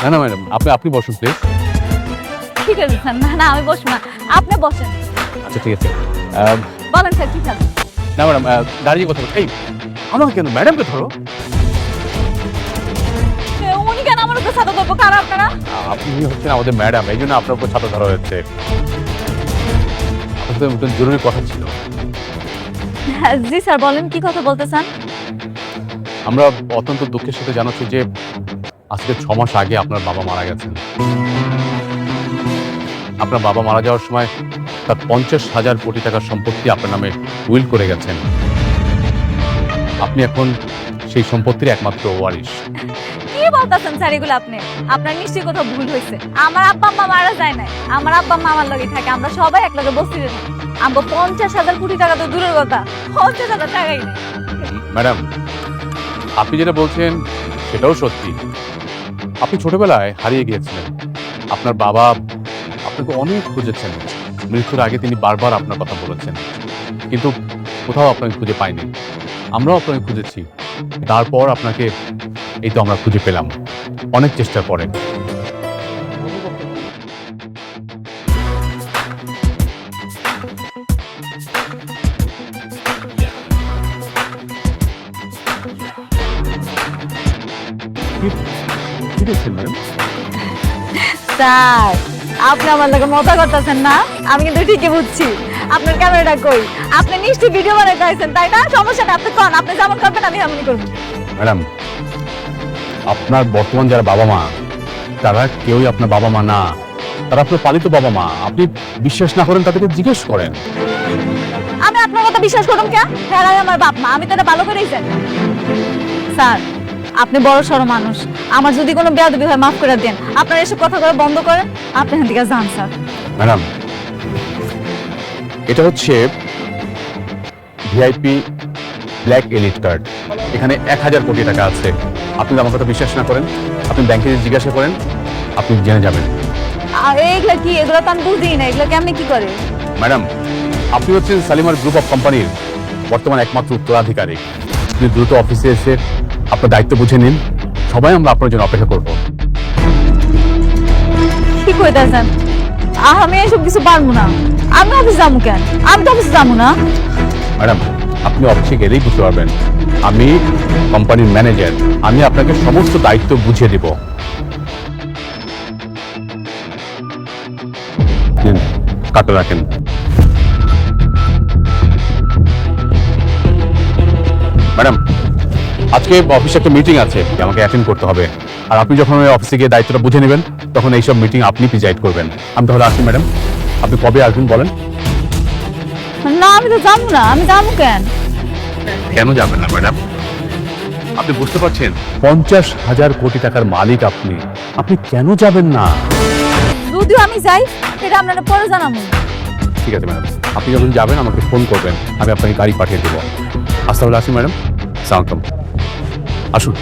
না না ম্যাডাম, আপনি বসুন প্লিজ। ঠিক আছে স্যার, না আমি বসবো না, আপনি বসেন। আচ্ছা ঠিক আছে, বলেন স্যার কি খাবেন? না ম্যাডাম, দাঁড়িয়ে কথা বলছি। এই আমাকে কেন, ম্যাডামকে ধরো। উনি কেন আমার উপর ছাতা ধরবো? কারা আপনারা? আপনি হচ্ছেন আমাদের ম্যাডাম, এই জন্য আপনার উপর ছাতা ধরা হয়েছে। আপনাদের মতন জরুরি কথা ছিল। জি স্যার বলেন, কি কথা বলতে চান? আমরা অত্যন্ত দুঃখের সাথে জানাচ্ছি যে আজকে 6 মাস আগে আপনার বাবা মারা গেছেন। আপনার বাবা মারা যাওয়ার সময় তার 50,000 কোটি টাকার সম্পত্তি আপনার নামে উইল করে গেছেন। আপনি এখন সেই সম্পত্তির একমাত্র ওয়ারিশ। কি বলতেছেন স্যার এগুলো? আপনার নিশ্চয়ই কোথাও ভুল হয়েছে। আমার আব্বা আম্মা মারা যায় নাই, আমার আব্বা আম্মা আমার লগে থাকে, আমরা সবাই এক লগে বস্তিতে থাকি। আমরা 50,000 কোটি টাকা তো দূরের কথা, 50,000 টাকাই নেই। ম্যাডাম, আপনি যেটা বলছেন সেটাও সত্যি। আপনি ছোটবেলায় হারিয়ে গিয়েছিলেন। আপনার বাবা আপনাকে অনেক খুঁজেছেন। মৃত্যুর আগে তিনি বারবার আপনার কথা বলেছেন, কিন্তু কোথাও আপনাকে খুঁজে পাইনি। আমরাও আপনাকে খুঁজেছি, তারপর আপনাকে এই তো আমরা খুঁজে পেলাম অনেক চেষ্টার পরে। কি দেখছেন ম্যাডাম? স্যার আপনি আমার লগে মজা করতেছেন না? আমি কিন্তু ঠিকই বুঝছি। আপনার ক্যামেরাটা কই? আপনি নিশ্চয়ই ভিডিও বানাইতে আইছেন, তাই না? সমস্যা না, আপনি কোন, আপনি যেমন করবেন আমি এমনই করব। ম্যাডাম, আপনার বর্তমান যারা বাবা মা, তারা কেউই আপনার বাবা মা না, তারা আপনার পালিত বাবা মা। আপনি বিশ্বাস না করেন তাদেরকে জিজ্ঞেস করেন। আমি আপনার কথা বিশ্বাস করুম কে? হ্যাঁ আমার বাপ মা, আমি তো এটা ভালো করেই জানি। স্যার আপনি বড় সড়ো মানুষ, আমার যদি কোনো বেয়াদবি হয় মাফ করে দেন। আপনারা এসব কথা বলা বন্ধ করেন, আপনি এখান থেকে যান স্যার। ম্যাডাম, এটা হচ্ছে ভিআইপি ব্ল্যাক এলিট কার্ড। এখানে 1000 কোটি টাকা আছে। আপনি আমার কথা বিশ্বাস না করেন, আপনি ব্যাংকে জিজ্ঞাসা করেন, আপনি জেনে যাবেন। আর এইগুলা কি? এগুলো তো আমি বুঝি না, এগুলো কেমনি কি করে? ম্যাডাম, আপনি হচ্ছেন শালিমার গ্রুপ অফ কোম্পানির বর্তমান একমাত্র উত্তরাধিকারী। আপনি দ্রুত অফিসে এসে আপনার দায়িত্ব বুঝে নিন। সবাই আমরা আপনার জন্য অপেক্ষা করব। কি কইতাছেন? আমি এসব কিছু পারবো না। আমি অফিস যাবো কেন? আমি তো অফিস যাবো না। ম্যাডাম, আপনি অফিসে গেলেই বুঝতে পারবেন। আমি কোম্পানির ম্যানেজার, আমি আপনাকে সমস্ত দায়িত্ব বুঝিয়ে দেব। কার্ডটা রাখেন। ম্যাডাম, আজকে অফিসে একটা মিটিং আছে, আমাকে অ্যাটেন্ড করতে হবে। আর আপনি যখন ওই অফিসে গিয়ে দায়িত্বটা বুঝে নেবেন, তখন এইসব মিটিং আপনি প্রিজাইড করবেন। আমি তাহলে আসি ম্যাডাম। আপনি কবে আসবেন বলেন? না আমি তো যাবো না। আমি যাবো কেন? কেন যাবেন না ম্যাডাম? আপনি বুঝতে পারছেন 50,000 কোটি টাকার মালিক আপনি, আপনি কেন যাবেন না? যদিও আমি যাই, সেটা আপনারা পরে জানাবো। ঠিক আছে ম্যাডাম, আপনি যখন যাবেন আমাকে ফোন করবেন, আমি আপনাকে গাড়ি পাঠিয়ে দেবো। আজ তাহলে আসি ম্যাডাম। আসসালামু আলাইকুম। আসুন।